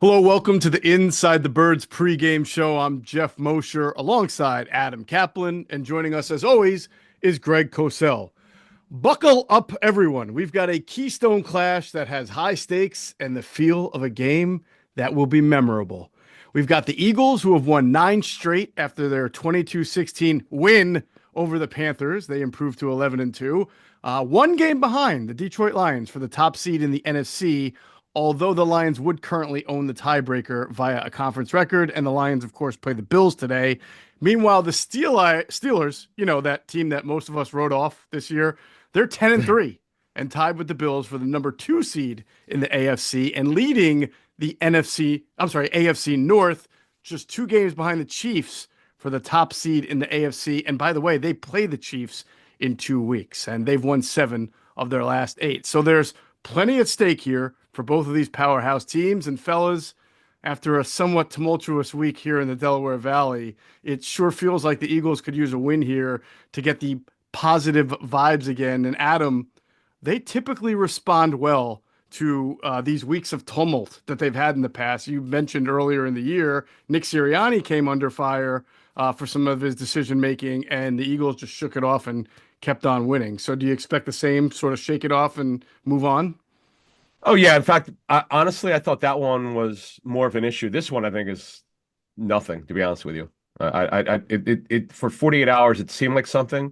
Hello, welcome to the Inside the Birds pregame show. I'm Geoff Mosher alongside Adam Caplan, and joining us as always is Greg Cosell. Buckle up, everyone. We've got a Keystone Clash that has high stakes and the feel of a game that will be memorable. We've got the Eagles, who have won 9 straight after their 22-16 win over the Panthers. They improved to 11-2. One game behind the Detroit Lions for the top seed in the NFC, although the Lions would currently own the tiebreaker via a conference record, and the Lions, of course, play the Bills today. Meanwhile, the Steelers, that team that most of us wrote off this year, they're 10-3 and tied with the Bills for the number 2 seed in the AFC and leading the AFC North, just 2 games behind the Chiefs for the top seed in the AFC. And by the way, they play the Chiefs in 2 weeks, and they've won 7 of their last 8. So there's plenty at stake here for both of these powerhouse teams. And fellas, after a somewhat tumultuous week here in the Delaware Valley, it sure feels like the Eagles could use a win here to get the positive vibes again. And Adam, they typically respond well to these weeks of tumult that they've had in the past. You mentioned earlier in the year, Nick Sirianni came under fire for some of his decision making, and the Eagles just shook it off and kept on winning. So do you expect the same sort of shake it off and move on? Oh yeah. In fact, honestly, I thought that one was more of an issue. This one, I think, is nothing. To be honest with you, for 48 hours, it seemed like something.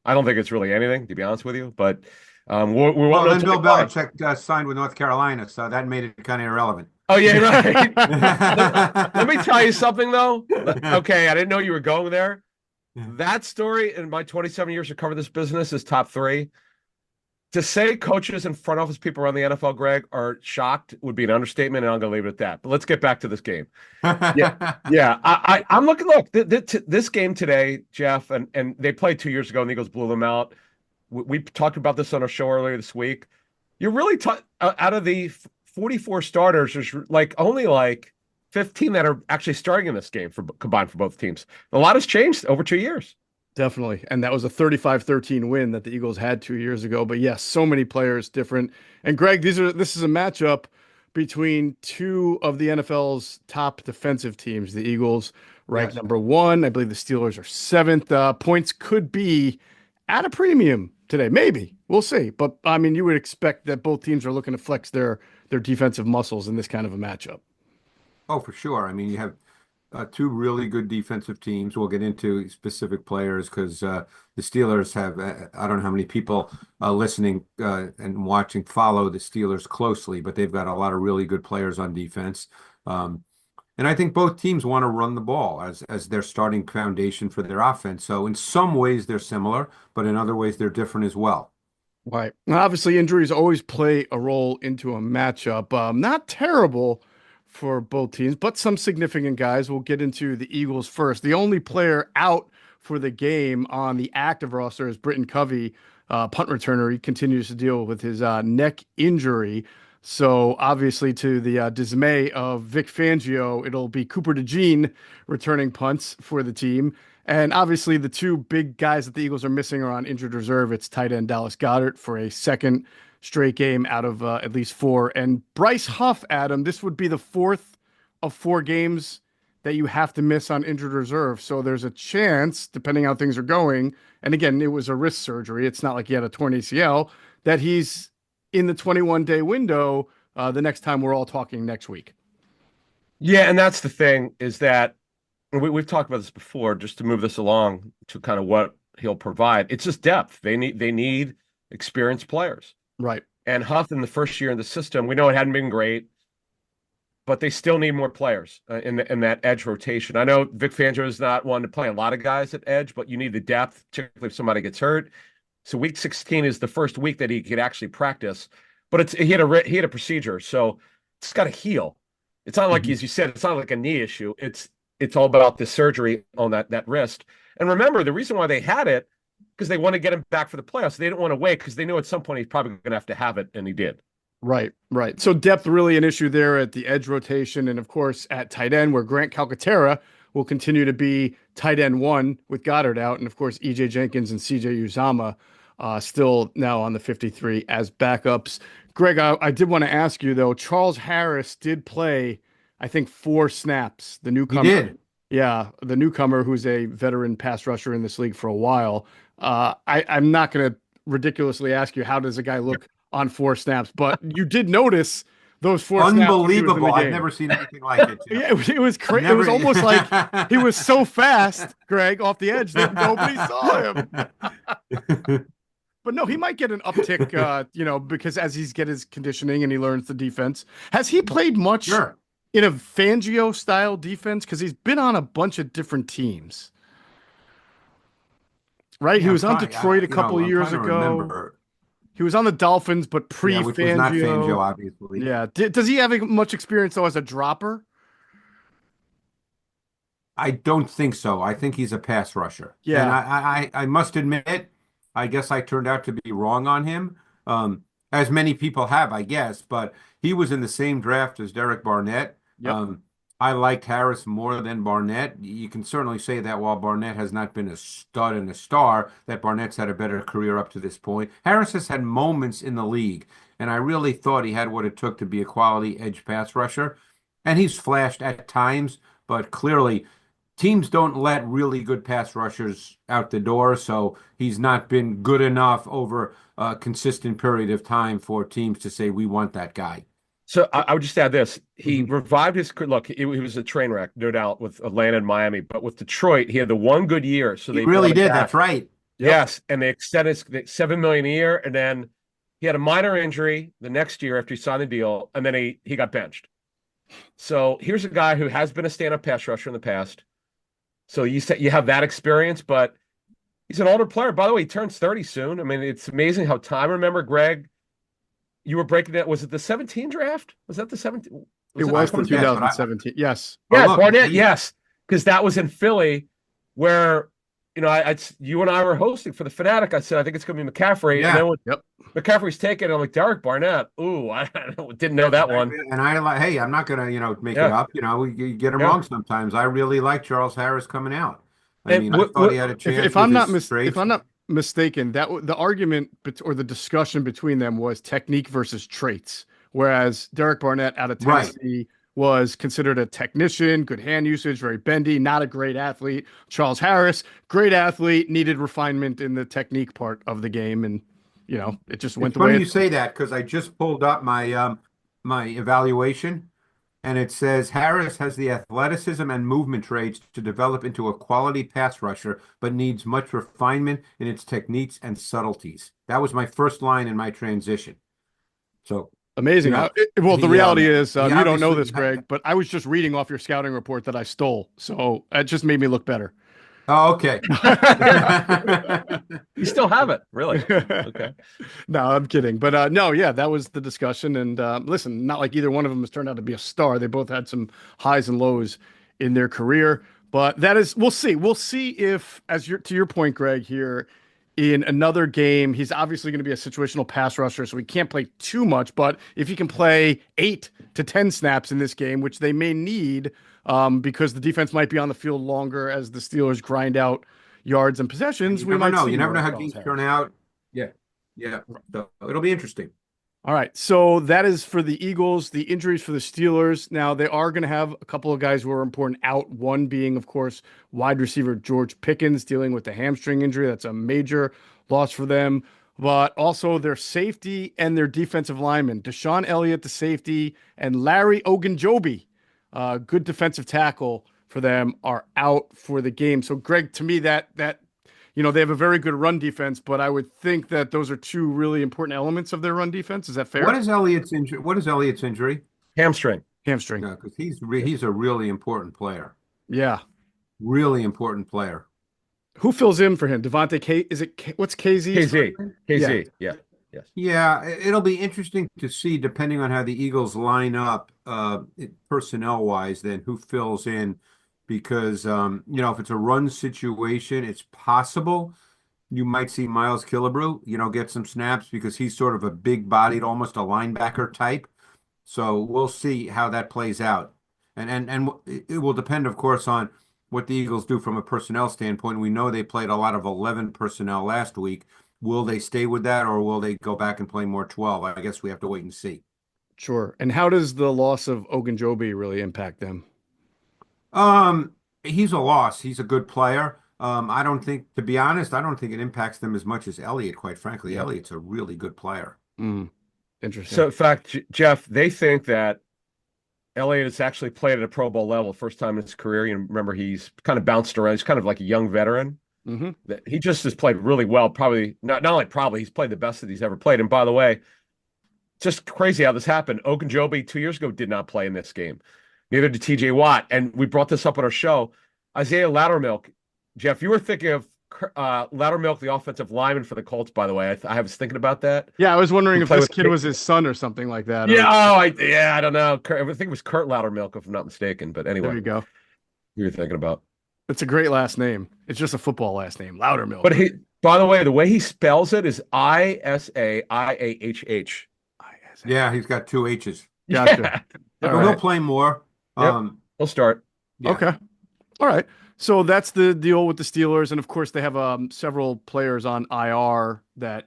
I don't think it's really anything, to be honest with you. But we won't Well, know then till Bill they play. Belichick signed with North Carolina, so that made it kind of irrelevant. Oh yeah, right. Let me tell you something though. Okay, I didn't know you were going there. That story in my 27 years to cover this business is top 3. To say coaches and front office people around the NFL, Greg, are shocked would be an understatement, and I'm going to leave it at that. But let's get back to this game. Yeah. I'm looking. Look, this game today, Geoff, and they played 2 years ago, and the Eagles blew them out. We talked about this on our show earlier this week. You're really out of the 44 starters, there's only 15 that are actually starting in this game combined for both teams. A lot has changed over 2 years. Definitely. And that was a 35-13 win that the Eagles had 2 years ago. But yes, so many players different. And Greg, this is a matchup between 2 of the NFL's top defensive teams. The Eagles ranked Yes. number 1. I believe the Steelers are 7th. Points could be at a premium today. Maybe. We'll see. But I mean, you would expect that both teams are looking to flex their defensive muscles in this kind of a matchup. Oh, for sure. I mean, you have 2 really good defensive teams. We'll get into specific players because the Steelers have, I don't know how many people listening and watching follow the Steelers closely, but they've got a lot of really good players on defense. And I think both teams want to run the ball as their starting foundation for their offense. So in some ways they're similar, but in other ways they're different as well. Right. Now, obviously, injuries always play a role into a matchup. Not terrible for both teams, but some significant guys. We'll get into the Eagles first. The only player out for the game on the active roster is Britton Covey, punt returner. He continues to deal with his neck injury. So obviously, to the dismay of Vic Fangio, it'll be Cooper DeJean returning punts for the team. And obviously, the 2 big guys that the Eagles are missing are on injured reserve. It's tight end Dallas Goedert for a second straight game out of at least 4. And Bryce Huff, Adam, this would be the 4th of 4 games that you have to miss on injured reserve. So there's a chance, depending how things are going, and again, it was a wrist surgery. It's not like he had a torn ACL, that he's in the 21-day window the next time we're all talking next week. Yeah, and that's the thing is that we've talked about this before, just to move this along to kind of what he'll provide. It's just depth. They need experienced players. Right. And Huff in the first year in the system, we know it hadn't been great, but they still need more players in that edge rotation. I know Vic Fangio is not one to play a lot of guys at edge, but you need the depth, particularly if somebody gets hurt. So week 16 is the first week that he could actually practice, but he had a procedure, so it's got to heal. It's not like, as you said, it's not like a knee issue. It's all about the surgery on that wrist. And remember, the reason why they had it, because they want to get him back for the playoffs. They didn't want to wait because they knew at some point he's probably going to have it, and he did. Right, right. So depth really an issue there at the edge rotation, and of course at tight end, where Grant Calcaterra will continue to be tight end 1 with Goddard out, and of course EJ Jenkins and CJ Uzama still now on the 53 as backups. Greg, I did want to ask you though, Charles Harris did play I think 4 snaps. The He newcomer. did. Yeah, the newcomer who's a veteran pass rusher in this league for a while. I'm not going to ridiculously ask you how does a guy look on 4 snaps, but you did notice those 4 snaps when he was in the Unbelievable. I've game. never seen anything like it. Yeah, it was crazy. It was almost like he was so fast, Greg, off the edge that nobody saw him. But no, he might get an uptick, because as he's get his conditioning and he learns the defense. Has he played much Sure. in a Fangio style defense? Because he's been on a bunch of different teams, right? Yeah, he was I'm on trying- Detroit a you know, couple of I'm years trying to ago. remember. He was on the Dolphins, but Yeah, which was not Fangio, pre-Fangio. obviously. Yeah. Does he have much experience though as a dropper? I don't think so. I think he's a pass rusher. Yeah. And I must admit, I guess I turned out to be wrong on him, as many people have, I guess. But he was in the same draft as Derek Barnett. Yep. I liked Harris more than Barnett. You can certainly say that while Barnett has not been a stud and a star, that Barnett's had a better career up to this point. Harris has had moments in the league, and I really thought he had what it took to be a quality edge pass rusher. And he's flashed at times, but clearly teams don't let really good pass rushers out the door, so he's not been good enough over a consistent period of time for teams to say, we want that guy. So I would just add this. He revived his look. He was a train wreck, no doubt, with Atlanta and Miami. But with Detroit, he had the one good year. So He they really brought him did. back. That's right. Yes, and they extended $7 million a year, and then he had a minor injury the next year after he signed the deal, and then he got benched. So here's a guy who has been a stand-up pass rusher in the past. So you said you have that experience, but he's an older player. By the way, he turns 30 soon. I mean, it's amazing how time. Remember, Greg, you were breaking that. Was it the 17 draft? Was that the 17? It was the 2017. 2017. Yes. Yeah, look, Barnett, yes. Because that was in Philly where, you and I were hosting for the Fanatic. I said, I think it's going to be McCaffrey. Yeah. And then when McCaffrey's taken, I'm like, Derek Barnett. Ooh, I didn't know that one. And I like, hey, I'm not going to, make it up. You get him wrong sometimes. I really like Charles Harris coming out. I thought he had a chance. If I'm not mistaken, that the argument or the discussion between them was technique versus traits, whereas Derek Barnett out of Tennessee was considered a technician, good hand usage, very bendy, not a great athlete. Charles Harris, great athlete, needed refinement in the technique part of the game, and it just went the way. It's funny you say that because I just pulled up my my evaluation. And it says Harris has the athleticism and movement traits to develop into a quality pass rusher, but needs much refinement in its techniques and subtleties. That was my first line in my transition. So amazing. The reality is you don't know this, obviously Greg, but I was just reading off your scouting report that I stole, so it just made me look better. Oh, okay. You still have it, really? Okay. No, I'm kidding. But that was the discussion. And listen, not like either one of them has turned out to be a star. They both had some highs and lows in their career. But we'll see. We'll see if, to your point, Greg, here, in another game, he's obviously going to be a situational pass rusher, so he can't play too much. But if he can play 8 to 10 snaps in this game, which they may need, because the defense might be on the field longer as the Steelers grind out yards and possessions. You never know how games turn out. Yeah. So it'll be interesting. All right. So that is for the Eagles. The injuries for the Steelers. Now, they are going to have a couple of guys who are important out. One being, of course, wide receiver George Pickens dealing with the hamstring injury. That's a major loss for them. But also their safety and their defensive lineman, Deshaun Elliott, the safety, and Larry Ogunjobi, good defensive tackle for them, are out for the game. So, Greg, to me, that they have a very good run defense, but I would think that those are two really important elements of their run defense. Is that fair? What is Elliott's injury? Hamstring. Yeah, because he's a really important player. Yeah. Really important player. Who fills in for him? Devontae K? What's KZ? KZ. Yeah. Yes. Yeah, it'll be interesting to see, depending on how the Eagles line up personnel-wise, then who fills in. Because, if it's a run situation, it's possible you might see Miles Killebrew, get some snaps because he's sort of a big-bodied, almost a linebacker type. So we'll see how that plays out. And it will depend, of course, on what the Eagles do from a personnel standpoint. We know they played a lot of 11 personnel last week. Will they stay with that, or will they go back and play more 12? I guess we have to wait and see. Sure. And how does the loss of Ogunjobi really impact them? Um, he's a loss. He's a good player. I don't think, to be honest, I don't think it impacts them as much as Elliott, quite frankly. Yep. Elliott's a really good player. Interesting. So, in fact, Jeff, they think that Elliott has actually played at a Pro Bowl level, first time in his career. You remember, he's kind of bounced around. He's kind of like a young veteran. Hmm. That he just has played really well. Probably not only probably he's played the best that he's ever played. And by the way, just crazy how this happened. Ogunjobi 2 years ago did not play in this game. Neither did TJ Watt. And we brought this up on our show. Isaiah Loudermilk, Jeff, you were thinking of Loudermilk, the offensive lineman for the Colts, by the way. I was thinking about that. Yeah, I was wondering Who if played this with kid was his son or something like that. Yeah, Or, I don't know. I think it was Kurt Loudermilk, if I'm not mistaken. But there anyway, you go. you were thinking about. It's a great last name. It's just a football last name, Loudermilk. But by the way, the way he spells it is Isaiah. Yeah, he's got two H's. Gotcha. Yeah. All He'll right. play more. Yep. He'll start. Yeah. Okay. All right. So that's the deal with the Steelers. And of course, they have several players on IR that,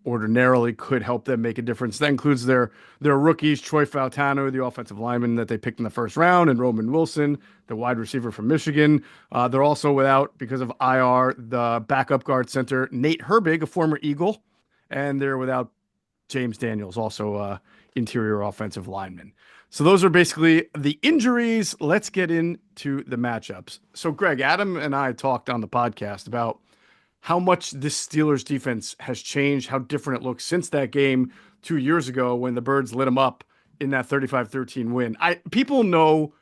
ordinarily could help them make a difference. That includes their rookies, Troy Fautano, the offensive lineman that they picked in the first round, and Roman Wilson, the wide receiver from Michigan. They're also without, because of IR, the backup guard center, Nate Herbig, a former Eagle. And they're without James Daniels, also interior offensive lineman. So those are basically the injuries. Let's get into the matchups. So Greg, Adam and I talked on the podcast about how much this Steelers defense has changed, how different it looks since that game 2 years ago when the Birds lit them up in that 35-13 win. People know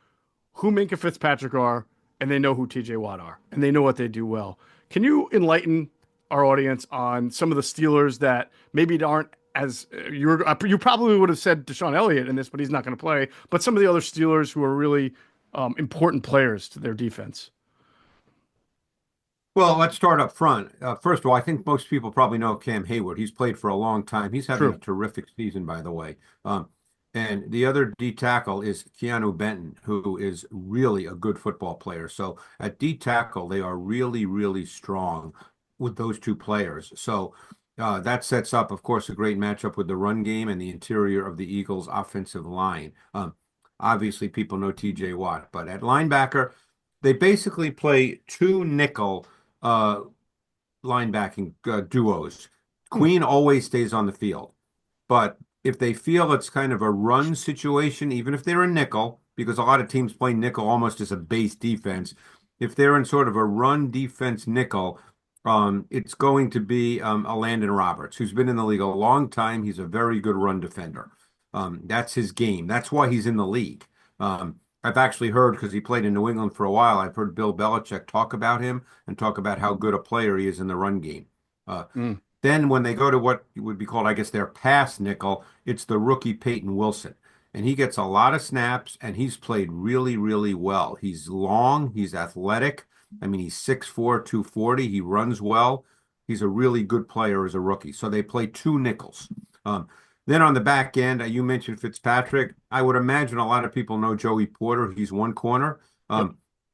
who Minkah Fitzpatrick are, and they know who TJ Watt are, and they know what they do well. Can you enlighten our audience on some of the Steelers that maybe aren't as you probably would have said Deshaun Elliott in this, but he's not going to play. But some of the other Steelers who are really important players to their defense. Well, let's start up front. First of all, I think most people probably know Cam Hayward. He's played for a long time. He's having a terrific season, by the way. And the other D tackle is Keanu Benton, who is really a good football player. So at D tackle, they are really, really strong with those two players. So that sets up, of course, a great matchup with the run game and the interior of the Eagles' offensive line. Obviously, people know TJ Watt, but at linebacker, they basically play two nickel linebacking duos. Queen always stays on the field, but if they feel it's kind of a run situation, even if they're a nickel, because a lot of teams play nickel almost as a base defense, if they're in sort of a run defense nickel, it's going to be a Landon Roberts, who's been in the league a long time. He's a very good run defender. That's his game. That's why he's in the league. I've actually heard, because he played in New England for a while, I've heard Bill Belichick talk about him and talk about how good a player he is in the run game. Then when they go to what would be called, I guess, their pass nickel, it's the rookie Peyton Wilson. And he gets a lot of snaps, and he's played really, really well. He's long. He's athletic. I mean, he's 6'4", 240. He runs well. He's a really good player as a rookie. So they play two nickels. Then on the back end, you mentioned Fitzpatrick. I would imagine a lot of people know Joey Porter. He's one corner.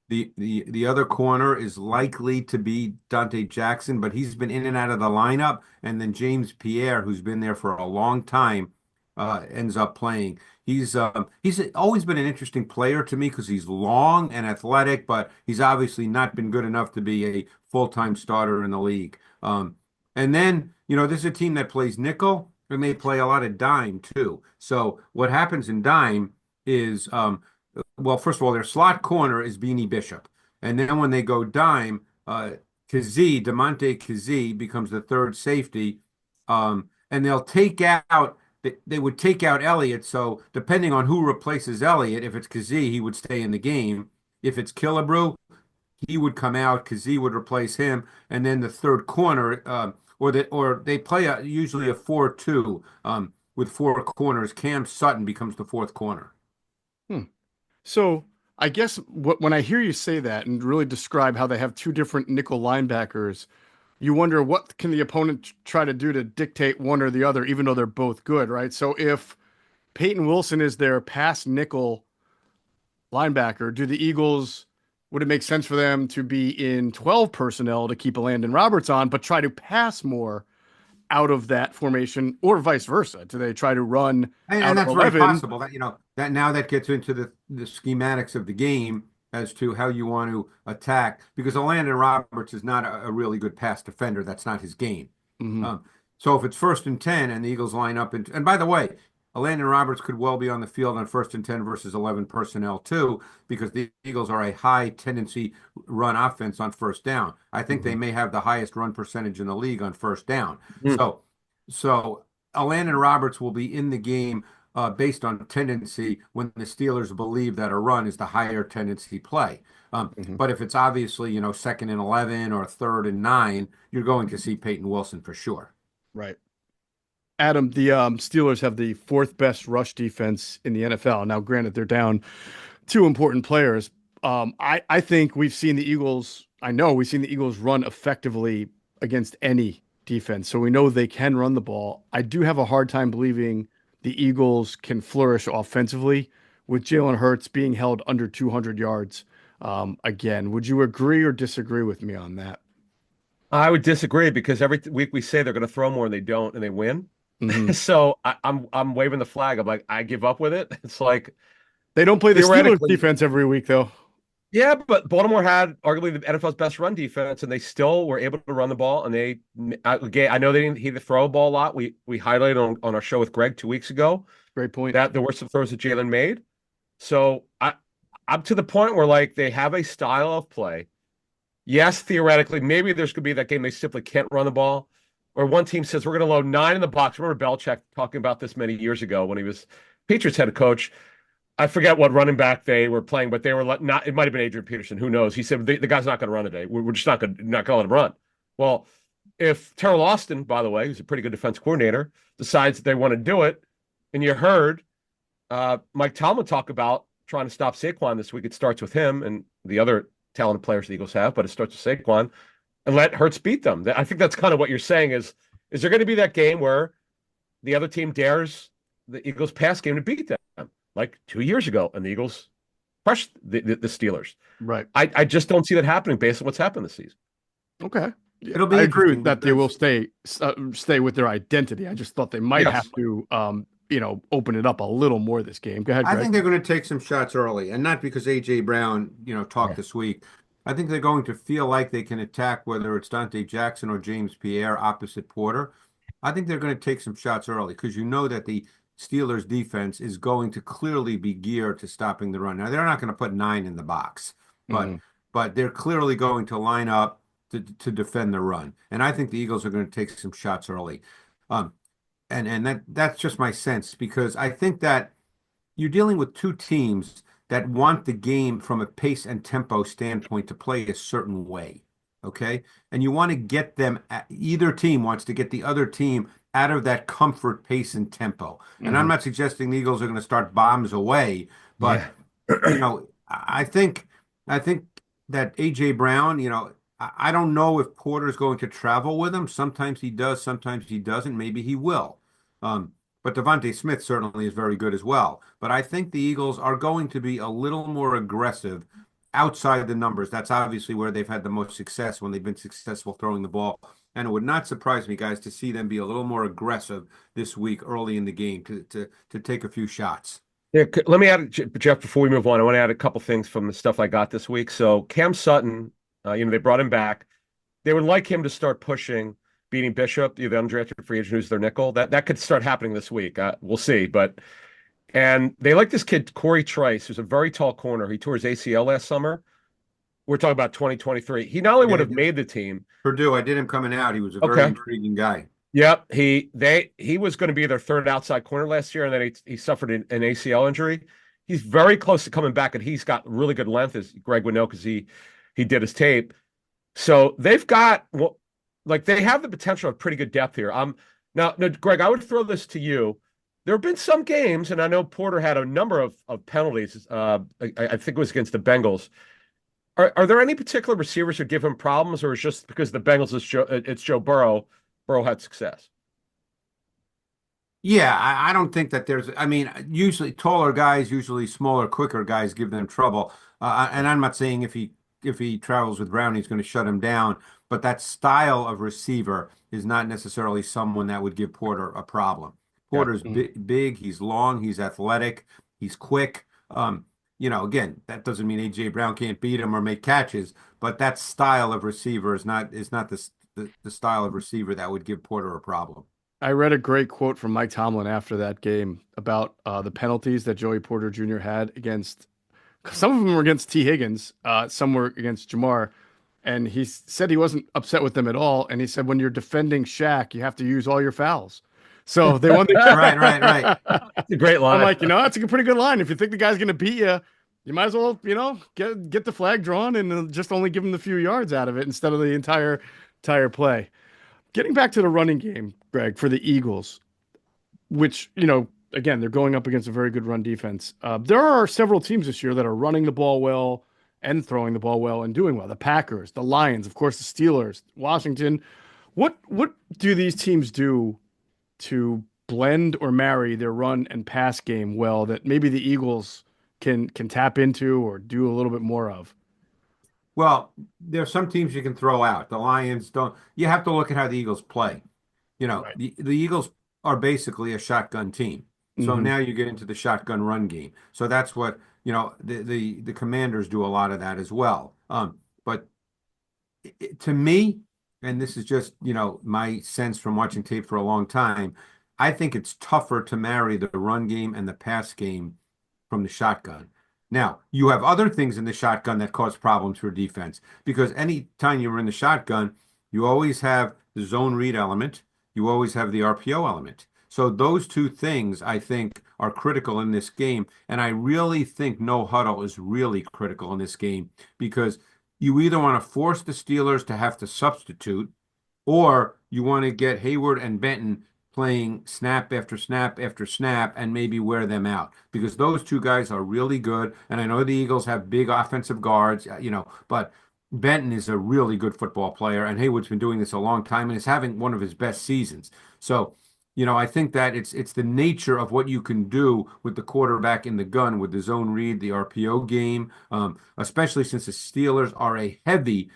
The other corner is likely to be Dante Jackson, but he's been in and out of the lineup. And then James Pierre, who's been there for a long time, ends up playing. He's always been an interesting player to me because he's long and athletic, but he's obviously not been good enough to be a full-time starter in the league. And then, this is a team that plays nickel, and they play a lot of dime too. So what happens in dime is, well, first of all, their slot corner is Beanie Bishop. And then when they go dime, Demonte Kazee becomes the third safety. And they'll take out, they would take out Elliott. So depending on who replaces Elliott, if it's Kazee, he would stay in the game. If it's Killebrew, he would come out. Kazee would replace him. And then the third corner, or they play usually a 4-2 with four corners. Cam Sutton becomes the fourth corner. So I guess when I hear you say that and really describe how they have two different nickel linebackers, you wonder what can the opponent try to do to dictate one or the other, even though they're both good, right? So if Peyton Wilson is their pass nickel linebacker, would it make sense for them to be in 12 personnel to keep a Landon Roberts on, but try to pass more out of that formation, or vice versa? Do they try to run out And of that's very 11? possible that, that now that gets into the schematics of the game as to how you want to attack, because Landon Roberts is not a really good pass defender. That's not his game. Mhm. So if it's 1st and 10 and the Eagles line up, and by the way, Landon Roberts could well be on the field on 1st and 10 versus 11 personnel too, because the Eagles are a high tendency run offense on 1st down. I think they may have the highest run percentage in the league on 1st down. Mm. So Landon Roberts will be in the game based on tendency when the Steelers believe that a run is the higher tendency play. But if it's obviously, 2nd and 11 or 3rd and 9, you're going to see Peyton Wilson for sure. Right. Adam, the Steelers have the 4th best rush defense in the NFL. Now, granted, they're down 2 important players. I think we've seen the Eagles. I know we've seen the Eagles run effectively against any defense, so we know they can run the ball. I do have a hard time believing the Eagles can flourish offensively with Jalen Hurts being held under 200 yards again. Would you agree or disagree with me on that? I would disagree because every week we say they're going to throw more and they don't, and they win. Mhm. So I'm waving the flag. I'm like, I give up with it. It's like They don't play the Steelers theoretically, defense every week, though. yeah, but Baltimore had arguably the NFL's best run defense, and they still were able to run the ball. And again, I know they didn't throw a ball a lot. We highlighted on our show with Greg 2 weeks ago Great point. that there were some throws that Jalen made. So I'm to the point where like they have a style of play. Yes, theoretically, maybe there's going to be that game they simply can't run the ball. Or one team says, we're going to load 9 in the box. Remember Belichick talking about this many years ago when he was Patriots head coach. I forget what running back they were playing, but they were not. It might have been Adrian Peterson. Who knows? He said the guy's not going to run today. We're just not going to let him run. Well, if Terrell Austin, by the way, who's a pretty good defense coordinator, decides that they want to do it, and you heard Mike Tomlin talk about trying to stop Saquon this week. It starts with him and the other talented players the Eagles have, but it starts with Saquon, and let Hurts beat them. I think that's kind of what you're saying is there going to be that game where the other team dares the Eagles pass game to beat them, like 2 years ago, and the Eagles crushed the Steelers. Right. I just don't see that happening based on what's happened this season. Okay. It'll be I agree interesting with that they will stay with their identity. I just thought they might have to open it up a little more this game. Go ahead, Greg. I think they're going to take some shots early, and not because A.J. Brown, talked this week. I think they're going to feel like they can attack, whether it's Dante Jackson or James Pierre opposite Porter. I think they're going to take some shots early because you know that the Steelers defense is going to clearly be geared to stopping the run. Now, they're not going to put 9 in the box, but they're clearly going to line up to defend the run. And I think the Eagles are going to take some shots early. And that's just my sense, because I think that you're dealing with two teams that want the game from a pace and tempo standpoint to play a certain way. Okay. And you want to get them, either team wants to get the other team out of that comfort, pace, and tempo. And I'm not suggesting the Eagles are going to start bombs away, but I think that A.J. Brown, I don't know if Porter's going to travel with him. Sometimes he does, sometimes he doesn't. Maybe he will. But Devontae Smith certainly is very good as well. But I think the Eagles are going to be a little more aggressive outside the numbers. That's obviously where they've had the most success, when they've been successful throwing the ball. And it would not surprise me, guys, to see them be a little more aggressive this week early in the game to take a few shots. Yeah, let me add, Jeff, before we move on, I want to add a couple things from the stuff I got this week. So Cam Sutton, they brought him back. They would like him to start pushing, beating Bishop, the undrafted free agent who's their nickel. That could start happening this week. We'll see. And they like this kid, Corey Trice, who's a very tall corner. He tore his ACL last summer. We're talking about 2023. He not only would have made the team. Purdue, I did him coming out. He was a very intriguing guy. Yep. He was going to be their third outside corner last year, and then he suffered an ACL injury. He's very close to coming back, and he's got really good length, as Greg would know, because he did his tape. So they've got they have the potential of pretty good depth here. Now, Greg, I would throw this to you. There have been some games, and I know Porter had a number of penalties. I think it was against the Bengals. Are there any particular receivers who give him problems, or is just because the Bengals it's Joe Burrow? Burrow had success. Yeah, I don't think that usually taller guys, usually smaller, quicker guys give them trouble. And I'm not saying if he if he travels with Brown, he's going to shut him down. But that style of receiver is not necessarily someone that would give Porter a problem. Yeah. Porter's big, he's long, he's athletic, he's quick. Again, that doesn't mean AJ Brown can't beat him or make catches, but that style of receiver is not the style of receiver that would give Porter a problem. I read a great quote from Mike Tomlin after that game about the penalties that Joey Porter Jr. had against. Some of them were against T. Higgins, some were against Jamar, and he said he wasn't upset with them at all. And he said, when you're defending Shaq, you have to use all your fouls. So they won the right. It's a great line. I'm like, that's a pretty good line. If you think the guy's going to beat you, you might as well, get the flag drawn and just only give him the few yards out of it instead of the entire play. Getting back to the running game, Greg, for the Eagles, which, again, they're going up against a very good run defense. There are several teams this year that are running the ball well and throwing the ball well and doing well. The Packers, the Lions, of course, the Steelers, Washington. What do these teams do to blend or marry their run and pass game well that maybe the Eagles can tap into or do a little bit more of? Well, there are some teams you can throw out. The Lions don't. You have to look at how the Eagles play. Right. The Eagles are basically a shotgun team. So now you get into the shotgun run game. So that's what, the Commanders do a lot of that as well. But to me, and this is just, my sense from watching tape for a long time, I think it's tougher to marry the run game and the pass game from the shotgun. Now, you have other things in the shotgun that cause problems for defense because any time you're in the shotgun, you always have the zone read element, you always have the RPO element. So those two things, I think, are critical in this game. And I really think no huddle is really critical in this game because you either want to force the Steelers to have to substitute or you want to get Hayward and Benton playing snap after snap after snap and maybe wear them out because those two guys are really good. And I know the Eagles have big offensive guards, but Benton is a really good football player and Hayward's been doing this a long time and is having one of his best seasons. So, I think that it's the nature of what you can do with the quarterback in the gun with the zone read, the RPO game, especially since the Steelers are a heavy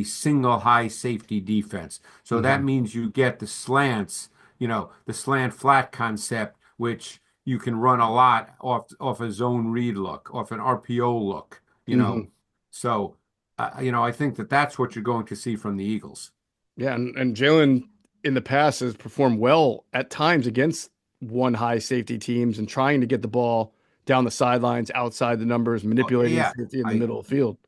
single high safety defense. So that means you get the slants, the slant flat concept, which you can run a lot off a zone read look, off an RPO look, So, I think that's what you're going to see from the Eagles. Yeah, and Jalen in the past has performed well at times against one high safety teams and trying to get the ball down the sidelines, outside the numbers, manipulating safety in the middle of the field.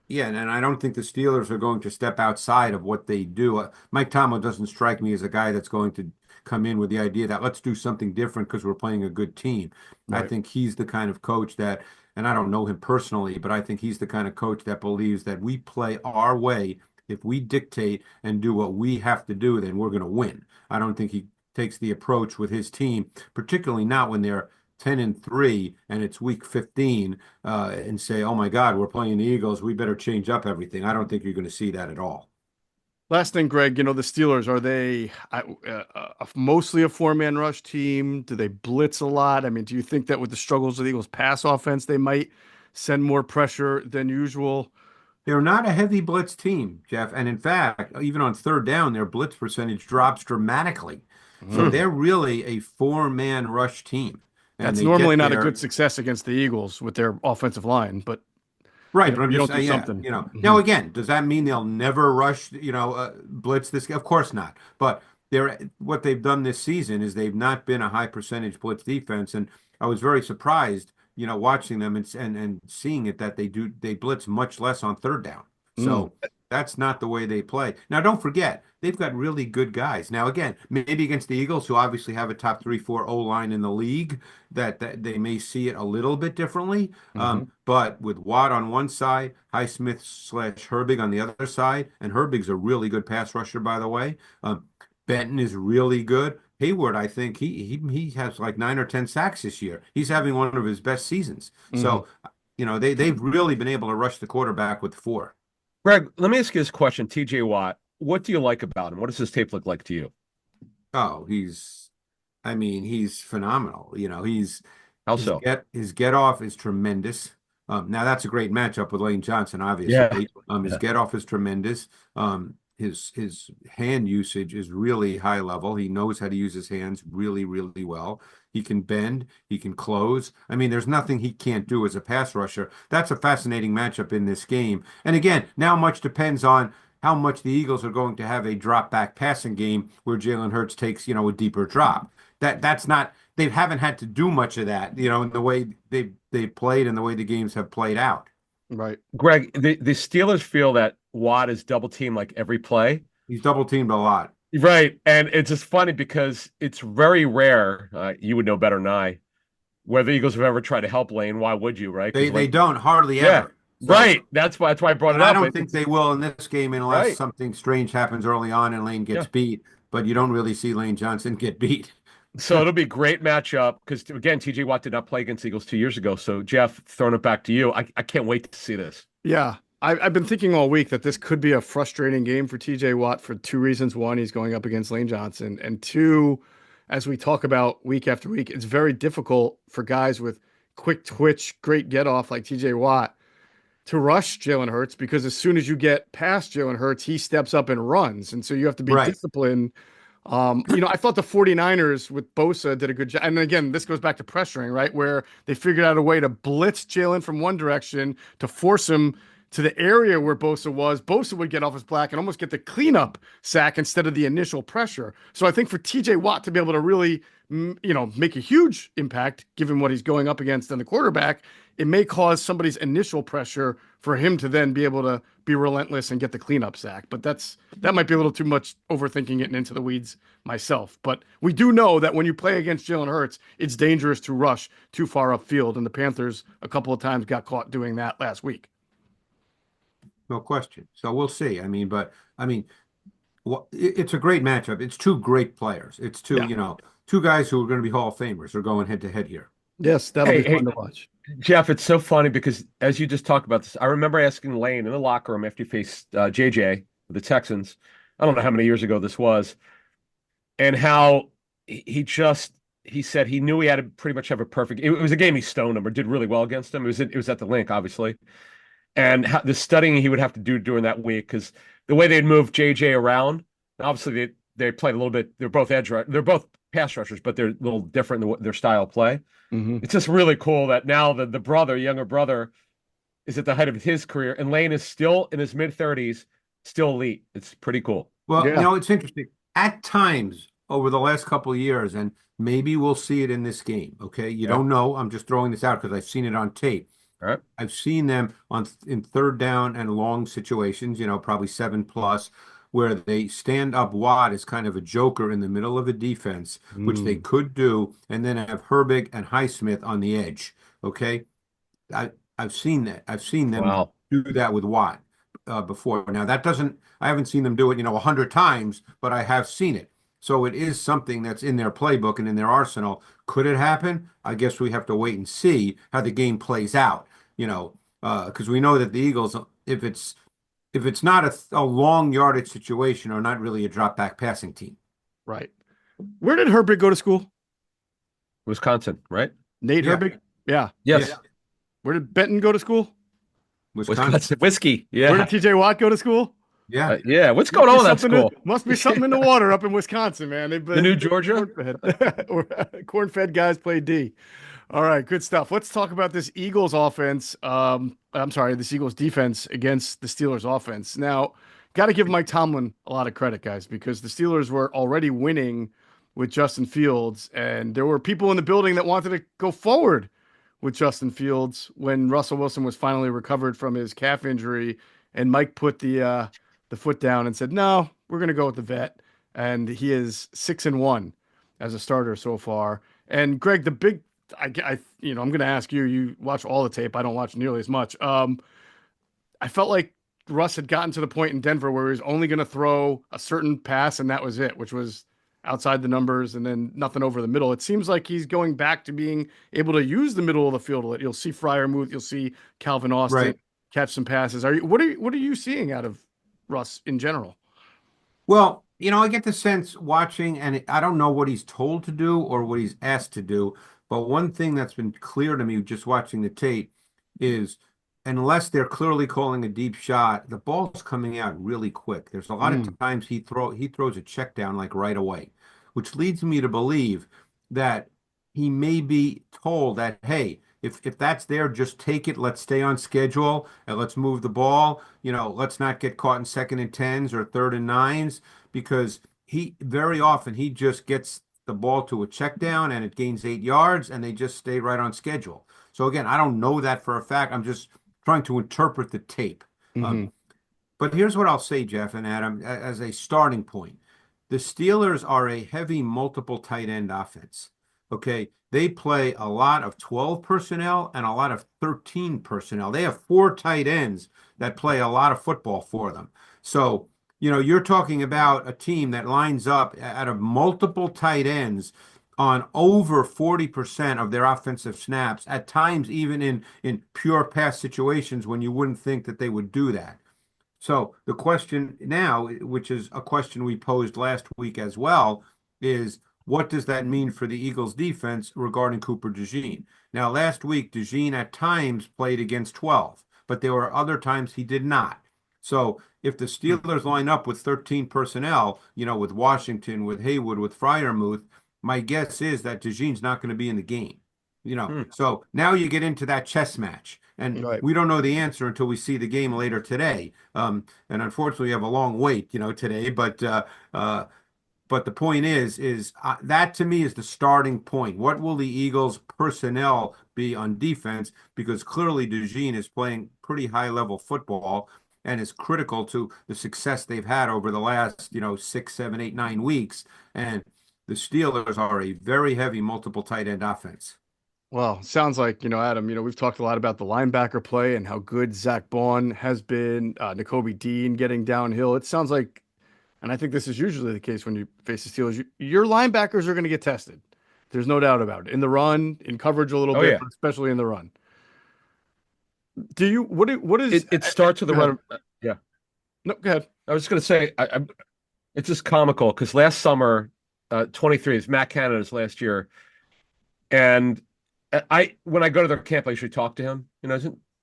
Yeah, and I don't think the Steelers are going to step outside of what they do. Mike Tomlin doesn't strike me as a guy that's going to come in with the idea that let's do something different because we're playing a good team. Right. I think he's the kind of coach that, and I don't know him personally, but I think he's the kind of coach that believes that we play our way. If we dictate and do what we have to do, then we're going to win. I don't think he takes the approach with his team, particularly not when they're 10-3 and it's week 15 and say, oh my God, we're playing the Eagles. We better change up everything. I don't think you're going to see that at all. Last thing, Greg, the Steelers, are they mostly a four-man rush team? Do they blitz a lot? I mean, do you think that with the struggles of the Eagles pass offense, they might send more pressure than usual? They're not a heavy blitz team, Jeff. And in fact, even on third down, their blitz percentage drops dramatically. So they're really a four-man rush team. And that's normally not a good success against the Eagles with their offensive line, but right. But I'm just saying, something. Now again, does that mean they'll never rush, blitz this? Of course not. But what they've done this season is they've not been a high percentage blitz defense. And I was very surprised, watching them and seeing it that they blitz much less on third down. So that's not the way they play. Now, don't forget, they've got really good guys. Now, again, maybe against the Eagles, who obviously have a top 3-4 O-line in the league, that they may see it a little bit differently. But with Watt on one side, Highsmith/Herbig on the other side, and Herbig's a really good pass rusher, by the way. Benton is really good. Hayward, I think he has like 9 or 10 sacks this year. He's having one of his best seasons. So, they've really been able to rush the quarterback with 4. Greg, let me ask you this question. TJ Watt, what do you like about him? What does his tape look like to you? Oh, he's phenomenal. How so? His get off is tremendous. Now that's a great matchup with Lane Johnson, Yeah. obviously. His get off is tremendous. His hand usage is really high level. He knows how to use his hands really, really well. He can bend, he can close. I mean, there's nothing he can't do as a pass rusher. That's a fascinating matchup in this game. And again, now much depends on how much the Eagles are going to have a drop back passing game where Jalen Hurts takes, a deeper drop. That's not they haven't had to do much of that, in the way they played and the way the games have played out. Right. Greg, the Steelers feel that Watt is double teamed like every play. He's double teamed a lot. Right. And it's just funny because it's very rare, you would know better than I, where the Eagles have ever tried to help Lane. Why would you, right? They Lane, don't hardly yeah, ever. So, right. That's why I brought it I up. don't think they will in this game unless Right. something strange happens early on and Lane gets Yeah. beat. But you don't really see Lane Johnson get beat. So it'll be a great matchup because, again, TJ Watt did not play against Eagles 2 years ago. So, Jeff, throwing it back to you. I can't wait to see this. Yeah. I've been thinking all week that this could be a frustrating game for TJ Watt for two reasons. One, he's going up against Lane Johnson. And two, as we talk about week after week, it's very difficult for guys with quick twitch, great get off like TJ Watt to rush Jalen Hurts because as soon as you get past Jalen Hurts, he steps up and runs. And so you have to be Right. disciplined. I thought the 49ers with Bosa did a good job. And again, this goes back to pressuring, right? Where they figured out a way to blitz Jalen from one direction to force him to the area where Bosa was. Bosa would get off his back and almost get the cleanup sack instead of the initial pressure. So I think for TJ Watt to be able to really, make a huge impact, given what he's going up against and the quarterback, it may cause somebody's initial pressure for him to then be able to be relentless and get the cleanup sack. But that might be a little too much overthinking it and into the weeds myself. But we do know that when you play against Jalen Hurts, it's dangerous to rush too far upfield. And the Panthers a couple of times got caught doing that last week. No question. So we'll see. It's a great matchup. It's two great players. It's two guys who are going to be Hall of Famers are going head to head here. Yes, that'll be fun to watch. Jeff, it's so funny because as you just talked about this, I remember asking Lane in the locker room after he faced JJ, the Texans. I don't know how many years ago this was, and how he said he knew he had to pretty much have a perfect. It was a game he stoned him or did really well against him. It was at the link, obviously, and the studying he would have to do during that week because the way they'd move JJ around, obviously they played a little bit. They're both they're both pass rushers, but they're a little different in their style of play. Mm-hmm. It's just really cool that now the younger brother, is at the height of his career, and Lane is still in his mid-30s, still elite. It's pretty cool. Well, Yeah. it's interesting. At times over the last couple of years, and maybe we'll see it in this game. Okay, you don't know. I'm just throwing this out because I've seen it on tape. All right. I've seen them in third down and long situations. Probably 7+. Where they stand up Watt as kind of a joker in the middle of a defense, which they could do, and then have Herbig and Highsmith on the edge. Okay, I've seen that. I've seen them do that with Watt before. Now I haven't seen them do it, 100 times, but I have seen it. So it is something that's in their playbook and in their arsenal. Could it happen? I guess we have to wait and see how the game plays out. Because we know that the Eagles, if it's not a long yardage situation, are not really a drop back passing team. Right. Where did Herbig go to school? Wisconsin, right? Nate Yeah. Herbig? Yeah. Yes. Yeah. Where did Benton go to school? Wisconsin whiskey. Yeah. Where did TJ Watt go to school? Yeah. Yeah. What's going on in that school? Must be something in the water up in Wisconsin, man. The new Georgia? Corn-fed guys play D. All right, good stuff. Let's talk about this Eagles offense. This Eagles defense against the Steelers offense. Now, got to give Mike Tomlin a lot of credit, guys, because the Steelers were already winning with Justin Fields, and there were people in the building that wanted to go forward with Justin Fields when Russell Wilson was finally recovered from his calf injury, and Mike put the foot down and said, "No, we're going to go with the vet," and he is 6-1 as a starter so far. And Greg, the big I'm going to ask you. You watch all the tape. I don't watch nearly as much. I felt like Russ had gotten to the point in Denver where he was only going to throw a certain pass, and that was it, which was outside the numbers and then nothing over the middle. It seems like he's going back to being able to use the middle of the field. You'll see Freiermuth, you'll see Calvin Austin catch some passes. What are you seeing out of Russ in general? Well, I get the sense watching, and I don't know what he's told to do or what he's asked to do. But one thing that's been clear to me just watching the tape, is unless they're clearly calling a deep shot, the ball's coming out really quick. There's a lot of times he throws a check down like right away, which leads me to believe that he may be told that, hey, if that's there, just take it. Let's stay on schedule and let's move the ball. Let's not get caught in 2nd and 10s or 3rd and 9s, because he very often he just gets the ball to a check down and it gains 8 yards and they just stay right on schedule. So again, I don't know that for a fact. I'm just trying to interpret the tape. But here's what I'll say, Jeff and Adam, as a starting point. The Steelers are a heavy multiple tight end offense. Okay, they play a lot of 12 personnel and a lot of 13 personnel. They have 4 tight ends that play a lot of football for them. So, you're talking about a team that lines up out of multiple tight ends on over 40% of their offensive snaps, at times even in pure pass situations when you wouldn't think that they would do that. So the question now, which is a question we posed last week as well, is what does that mean for the Eagles defense regarding Cooper DeJean? Now, last week, DeJean at times played against 12, but there were other times he did not. So if the Steelers line up with 13 personnel, with Washington, with Haywood, with Freiermuth, my guess is that DeJean's not going to be in the game. So now you get into that chess match, and we don't know the answer until we see the game later today. And unfortunately, we have a long wait, today. But the point is that to me is the starting point. What will the Eagles personnel be on defense? Because clearly DeJean is playing pretty high level football and is critical to the success they've had over the last 6, 7, 8, 9 weeks. And the Steelers are a very heavy multiple tight end offense. Well, sounds like, Adam, we've talked a lot about the linebacker play and how good Zach Bond has been, Nakobe Dean getting downhill. It sounds like, and I think this is usually the case when you face the Steelers, your linebackers are going to get tested. There's no doubt about it. In the run, in coverage a little bit, yeah. but especially in the run. What is it starts with the run? Yeah. No, go ahead. I was just going to say, it's just comical because last summer, 23 is Matt Canada's last year. And when I go to their camp, I usually talk to him.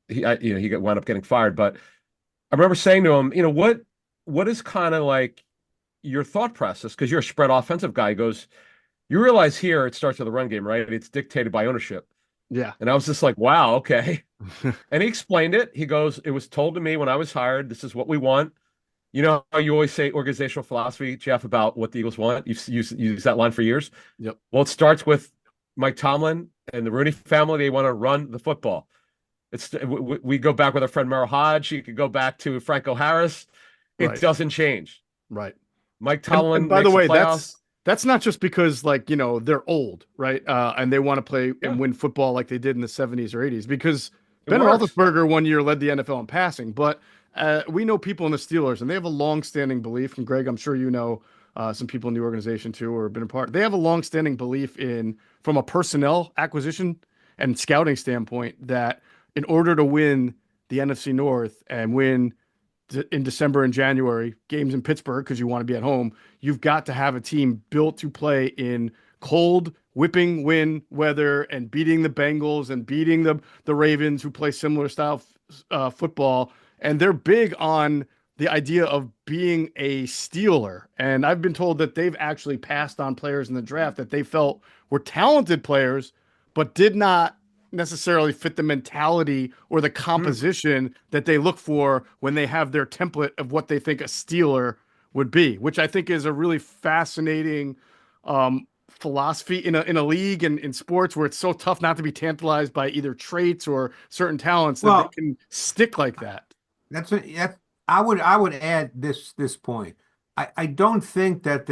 He wound up getting fired, but I remember saying to him, what is kind of like your thought process? Because you're a spread offensive guy. He goes, you realize here it starts with the run game, right? It's dictated by ownership. Yeah. And I was just like, wow, okay. And he explained it. He goes, it was told to me when I was hired, this is what we want. You know how you always say organizational philosophy, Jeff, about what the Eagles want? You've used that line for years. Yep. Well, it starts with Mike Tomlin and the Rooney family. They want to run the football. We go back with our friend Merrill Hodge. You could go back to Franco Harris. It doesn't change. Right. Mike Tomlin. And by the way, that's not just because they're old, right? And they want to play and win football like they did in the 70s or 80s. Because Ben Roethlisberger one year led the NFL in passing, but we know people in the Steelers, and they have a long-standing belief. And Greg, I'm sure you know some people in the organization too, or have been a part. They have a long-standing belief from a personnel acquisition and scouting standpoint, that in order to win the NFC North and win in December and January games in Pittsburgh, because you want to be at home, you've got to have a team built to play in cold, whipping wind weather and beating the Bengals and beating the Ravens, who play similar style football. And they're big on the idea of being a Steeler. And I've been told that they've actually passed on players in the draft that they felt were talented players, but did not necessarily fit the mentality or the composition that they look for when they have their template of what they think a Steeler would be, which I think is a really fascinating philosophy in a league and in sports where it's so tough not to be tantalized by either traits or certain talents that they can stick like that. I would add this point. I don't think that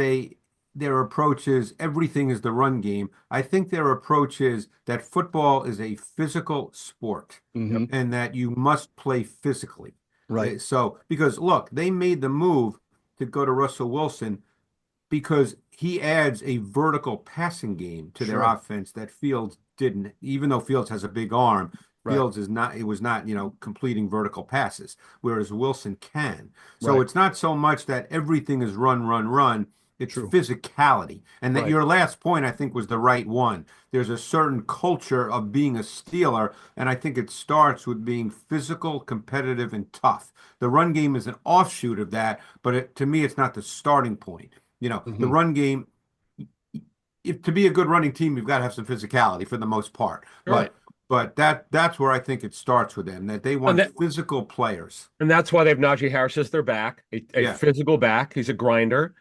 their approach is everything is the run game. I think their approach is that football is a physical sport and that you must play physically. Right. So, because look, they made the move to go to Russell Wilson because he adds a vertical passing game to their offense that Fields didn't, even though Fields has a big arm. Fields was not, completing vertical passes, whereas Wilson can. So it's not so much that everything is run, run, run. It's True. physicality. And that Right. your last point, I think, was the right one. There's a certain culture of being a Steeler, and I think it starts with being physical, competitive, and tough. The run game is an offshoot of that, but to me, it's not the starting point. The Mhm. run game, to be a good running team, you've got to have some physicality for the most part. Right. But that's where I think it starts with them, that they And want that, physical players. and that's why they have Najee Harris as their back, a Yeah. physical back. He's a grinder.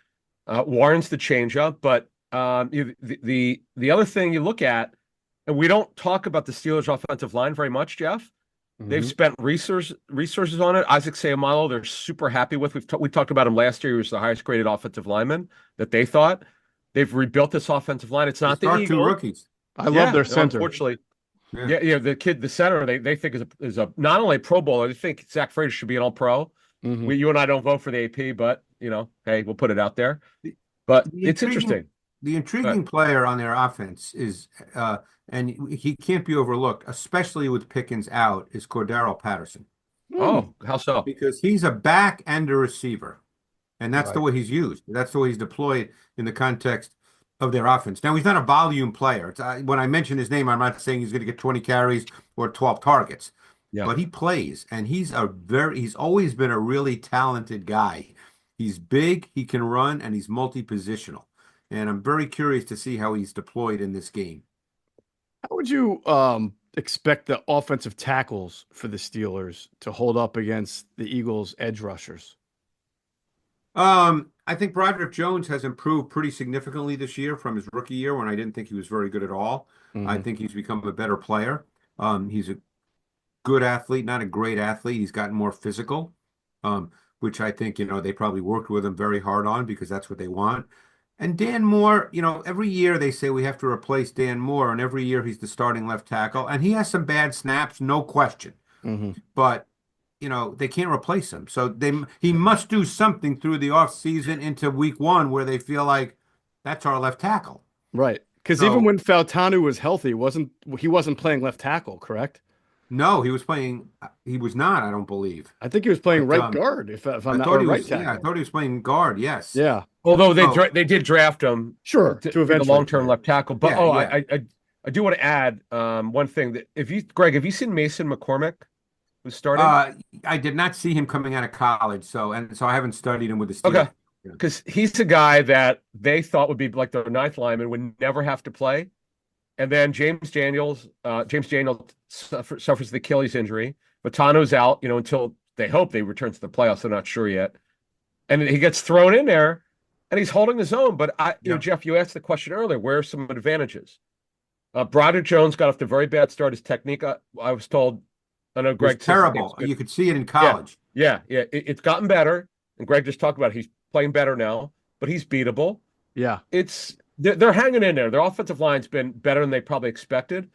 Warren's the changeup, but the other thing you look at, and we don't talk about the Steelers' offensive line very much, Jeff. They've Mhm. spent resources on it. Isaac Seumalo, they're super happy with. We talked about him last year. He was the highest graded offensive lineman that they thought. They've rebuilt this offensive line. It's They not the start two Eagles. rookies. I love their center. Unfortunately, Yeah. the center they think is a not only a Pro Bowler. They think Zach Frazier should be an All Pro. Mhm. You and I don't vote for the AP, but hey, we'll put it out there. But The it's interesting. The intriguing player on their offense is, and he can't be overlooked, especially with Pickens out, is Cordero Patterson, Oh, how so? because he's a back and a receiver, and that's the Right. way he's used. That's the way he's deployed in the context of their offense. Now, he's not a volume player. When I mention his name, I'm not saying he's going to get 20 carries or 12 targets, Yeah. but he plays, and he's always been a really talented guy. He's big, he can run, and he's multi-positional. And I'm very curious to see how he's deployed in this game. How would you expect the offensive tackles for the Steelers to hold up against the Eagles' edge rushers? I think Broderick Jones has improved pretty significantly this year from his rookie year when I didn't think he was very good at all. I think he's become a better player. He's a good athlete, not a great athlete. He's gotten more physical, which I think, they probably worked with him very hard on because that's what they want. And Dan Moore, every year they say we have to replace Dan Moore, and every year he's the starting left tackle, and he has some bad snaps, no question. But they can't replace him. So he must do something through the offseason into week one where they feel like that's our left tackle. Right. Because So- even when Fautanu was healthy, he wasn't playing left tackle, correct? No, he was not, I don't believe. I think he was playing But, right guard, if I'm I not thought he right was, tackle. I thought he was playing guard, yes. Yeah, Although Oh. they did draft him sure. to To be the eventually long-term play. left tackle. But Yeah. I do want to add one thing that Greg, have you seen Mason McCormick, who's starting? I did not see him coming out of college, so I haven't studied him with the Steelers. Okay, because he's the guy that they thought would be like their ninth lineman, would never have to play. And then James Daniels suffers the Achilles injury. Matano's out, until they hope they return to the playoffs. They're not sure yet. And he gets thrown in there, and he's holding his own. But Jeff, you asked the question earlier: where are some advantages? Broderick Jones got off the very bad start. His technique, I was told, I know Greg It's terrible. You could see it in college. Yeah. It's gotten better, and Greg just talked about it. He's playing better now, but he's beatable. Yeah. They're hanging in there. Their offensive line's been better than they probably expected.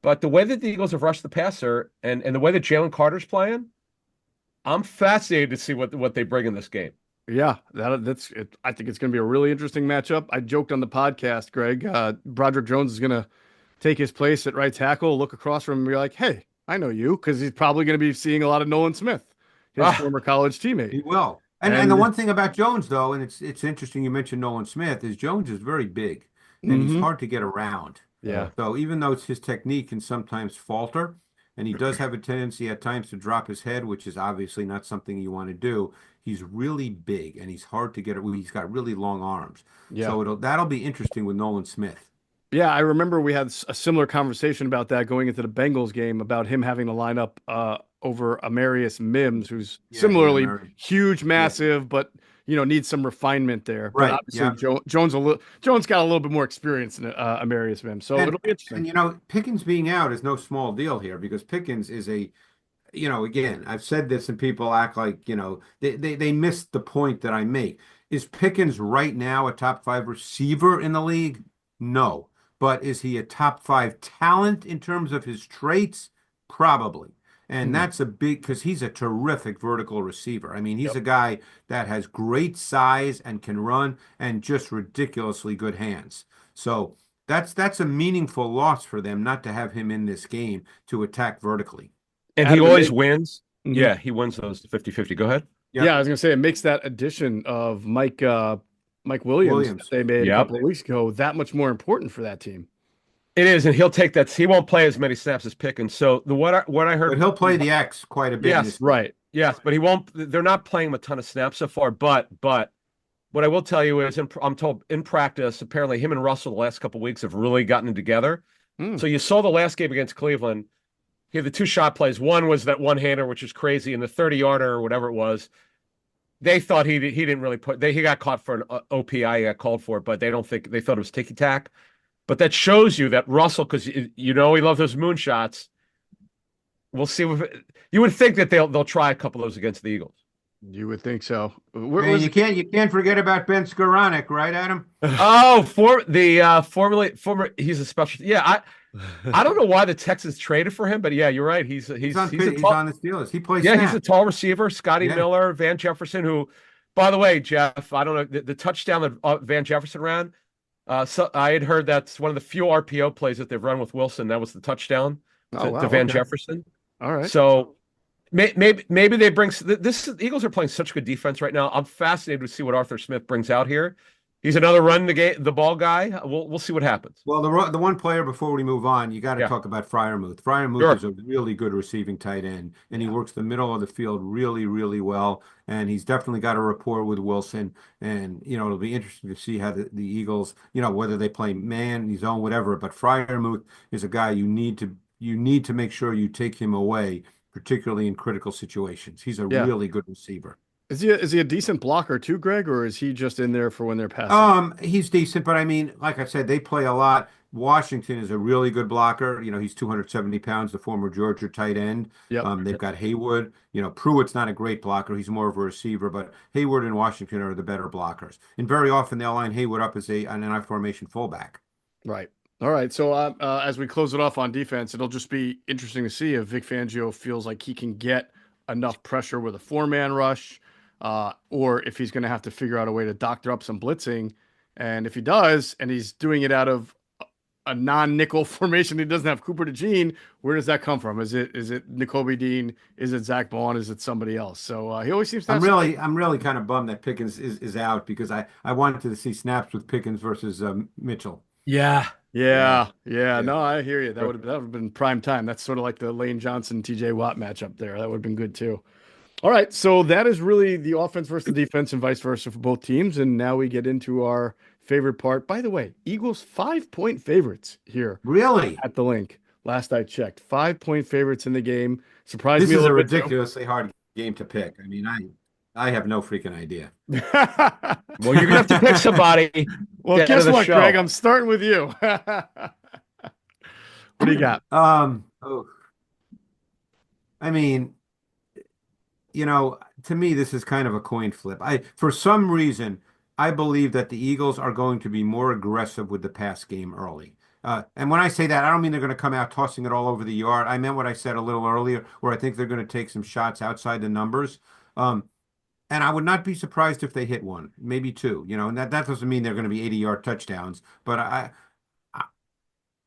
But the way that the Eagles have rushed the passer and the way that Jalen Carter's playing, I'm fascinated to see what they bring in this game. Yeah, that's it. I think it's going to be a really interesting matchup. I joked on the podcast, Greg. Broderick Jones is going to take his place at right tackle, look across from him, and be like, "Hey, I know you," because he's probably going to be seeing a lot of Nolan Smith, his former college teammate. He will. And the one thing about Jones, though, and it's interesting you mentioned Nolan Smith, is Jones is very big and he's hard to get around. Yeah. So even though his technique can sometimes falter, and he does have a tendency at times to drop his head, which is obviously not something you want to do, he's really big and he's hard to get. He's got really long arms. Yeah. So that'll be interesting with Nolan Smith. Yeah, I remember we had a similar conversation about that going into the Bengals game about him having to line up over Amarius Mims, who's similarly huge, massive, but needs some refinement there. Right. But obviously, Jones got a little bit more experience than Amarius Mims, so it'll be interesting. And Pickens being out is no small deal here because Pickens is again, I've said this and people act like they missed the point that I make. Is Pickens right now a top 5 receiver in the league? No. But is he a top 5 talent in terms of his traits? Probably. And that's a big, because he's a terrific vertical receiver. I mean, he's a guy that has great size and can run and just ridiculously good hands. So that's a meaningful loss for them not to have him in this game to attack vertically. And he always wins. Yeah, he wins those 50-50. Go ahead. Yeah, I was going to say it makes that addition of Mike Mike Williams that they made a Yep. couple of weeks ago that much more important for that team. It is, and he'll take that. He won't play as many snaps as Pickens. So what I heard, But he'll play the X quite a bit. Yes, right. Yes, but he won't. They're not playing him a ton of snaps so far. But what I will tell you is, I'm told in practice, apparently him and Russell the last couple of weeks have really gotten together. So you saw the last game against Cleveland. He had the 2 shot plays. One was that one-hander, which is crazy, and the 30-yarder or whatever it was. They thought he didn't really he got caught for an OPI, he got called for it, but they thought it was ticky-tack. But that shows you that Russell, because he loves those moonshots. We'll see. You would think that they'll try a couple of those against the Eagles. You would think so. You can't forget about Ben Skoranek, right, Adam? Oh, former he's a special. Yeah, I don't know why the Texans traded for him, but yeah, you're right. He's on the Steelers. He plays. Yeah, he's a tall receiver. Scotty Miller, Van Jefferson, who, by the way, Jeff, I don't know the touchdown that Van Jefferson ran. So I had heard that's one of the few RPO plays that they've run with Wilson. That was the touchdown to Van Jefferson. All right. So maybe they bring this. The Eagles are playing such good defense right now. I'm fascinated to see what Arthur Smith brings out here. He's another run the ball guy. We'll see what happens. Well, the one player before we move on, you got to talk about Freiermuth. Freiermuth is a really good receiving tight end, and he works the middle of the field really, really well. And he's definitely got a rapport with Wilson. And it'll be interesting to see how the Eagles, whether they play man, zone, whatever. But Freiermuth is a guy you need to make sure you take him away, particularly in critical situations. He's a really good receiver. Is he a decent blocker too, Greg, or is he just in there for when they're passing? He's decent, but I mean, like I said, they play a lot. Washington is a really good blocker. He's 270 pounds, the former Georgia tight end. Yep. They've got Hayward. Pruitt's not a great blocker. He's more of a receiver, but Hayward and Washington are the better blockers. And very often they'll line Hayward up as an I formation fullback. Right. All right. So as we close it off on defense, it'll just be interesting to see if Vic Fangio feels like he can get enough pressure with a 4-man rush. Or if he's going to have to figure out a way to doctor up some blitzing. And if he does, and he's doing it out of a non-nickel formation, he doesn't have Cooper DeJean, where does that come from? Is it Nakobe Dean? Is it Zach Bond? Is it somebody else? So he always seems to have I'm really kind of bummed that Pickens is out because I wanted to see snaps with Pickens versus Mitchell. Yeah. No, I hear you. That would have been prime time. That's sort of like the Lane Johnson, TJ Watt matchup there. That would have been good too. All right, so that is really the offense versus the defense and vice versa for both teams. And now we get into our favorite part. By the way, Eagles 5-point favorites here. Really? At the link. Last I checked. 5-point favorites in the game. Surprised me. This is a ridiculously hard game to pick. I mean, I have no freaking idea. Well, you're going to have to pick somebody. Well, guess what, Greg? I'm starting with you. What do you got? I mean, to me, this is kind of a coin flip. For some reason, I believe that the Eagles are going to be more aggressive with the pass game early. And when I say that, I don't mean they're going to come out tossing it all over the yard. I meant what I said a little earlier, where I think they're going to take some shots outside the numbers. And I would not be surprised if they hit one, maybe two. And that doesn't mean they're going to be 80-yard touchdowns. But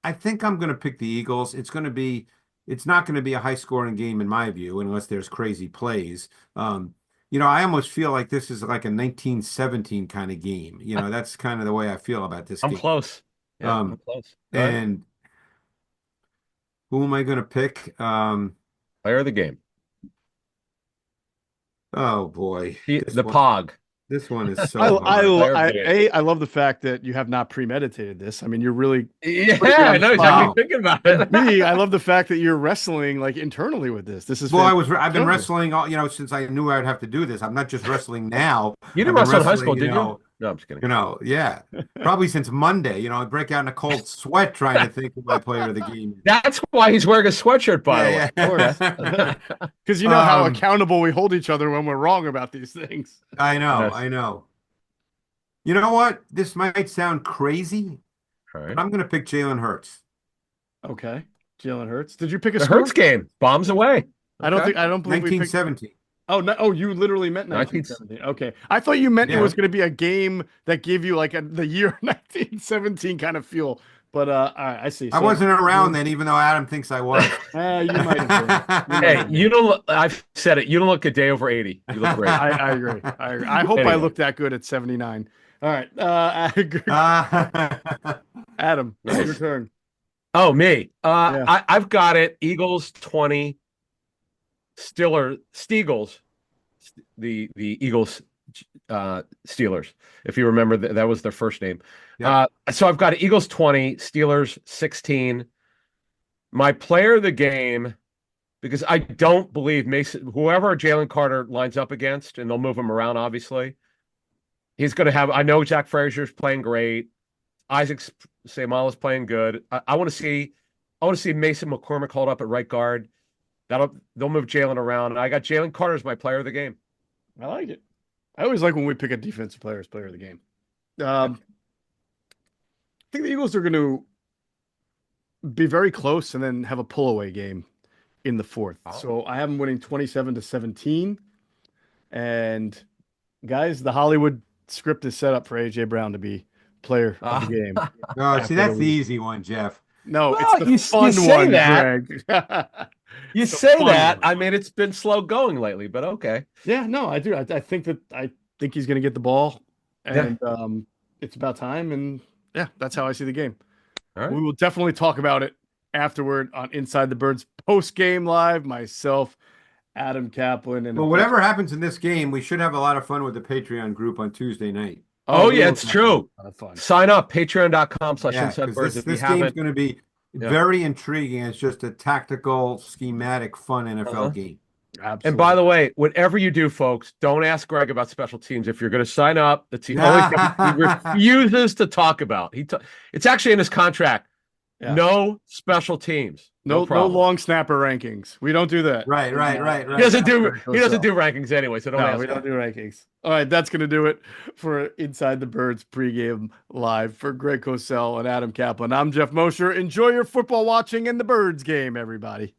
I think I'm going to pick the Eagles. It's not going to be a high-scoring game in my view, unless there's crazy plays. I almost feel like this is like a 1917 kind of game. That's kind of the way I feel about this game. I'm close. Yeah, I'm close. And who am I going to pick? Player of the game. Oh, boy. The Pog. This one is so I love the fact that you have not premeditated this. I mean, you're really I know exactly thinking about it. B, I love the fact that you're wrestling like internally with this. This is I've been wrestling all since I knew I'd have to do this. I'm not just wrestling now. You didn't wrestle in high school, did you? No, I'm just kidding. Yeah, probably since Monday. I break out in a cold sweat trying to think of my player of the game. That's why he's wearing a sweatshirt, by the way. Because you know how accountable we hold each other when we're wrong about these things. I know. You know what? This might sound crazy, but I'm going to pick Jalen Hurts. Okay, Jalen Hurts. Did you pick a Hurts game? Bombs away. I don't believe 1917. Oh, no! Oh, you literally meant 1917. Okay, I thought you meant it was going to be a game that gave you like the year 1917 kind of feel. But all right, I see. I wasn't around then, even though Adam thinks I was. You might have been. Hey, you don't look, I've said it. You don't look a day over 80. You look great. I agree. I hope I look that good at 79. All right. Adam, Nice. your turn. Oh, me. Yeah. I've got it. Eagles 20, Steagles, the Eagles Steelers. If you remember, that was their first name. Yeah. So I've got Eagles 20, Steelers 16. My player of the game, because I don't believe Mason, whoever Jalen Carter lines up against, and they'll move him around, obviously, he's going to have. I know Jack Frazier's playing great. Isaac Seumalo is playing good. I want to see. I want to see Mason McCormick hold up at right guard. They'll move Jalen around. I got Jalen Carter as my player of the game. I like it. I always like when we pick a defensive player as player of the game. I think the Eagles are going to be very close and then have a pull away game in the fourth. Oh. So I have them winning 27-17. And guys, the Hollywood script is set up for AJ Brown to be player of the game. No, see, that's the easy one, Jeff. No, Well, it's the you fun say one, that. Greg. You It's the say fun that. one. I mean, it's been slow going lately, but okay. Yeah, no, I do. I think he's going to get the ball, and it's about time. And yeah, that's how I see the game. All right. We will definitely talk about it afterward on Inside the Birds post game live. Myself, Adam Kaplan, and Well, whatever happens in this game, we should have a lot of fun with the Patreon group on Tuesday night. Oh, we yeah, will it's have true. a lot of fun. Sign up, patreon.com/inside Yeah, birds because if you this game's haven't. going to be Yeah. very intriguing. It's just a tactical, schematic, fun NFL game. Absolutely. And by the way, whatever you do, folks, don't ask Greg about special teams. If you're going to sign up, that's the only thing he refuses to talk about. It's actually in his contract. Yeah. No special teams. no problem. long snapper rankings. We don't do that. Right. He doesn't do rankings anyway, so don't No, ask. we don't do rankings. All right, that's going to do it for Inside the Birds pregame live. For Greg Cosell and Adam Kaplan, I'm Geoff Mosher. Enjoy your football watching and the Birds game, everybody.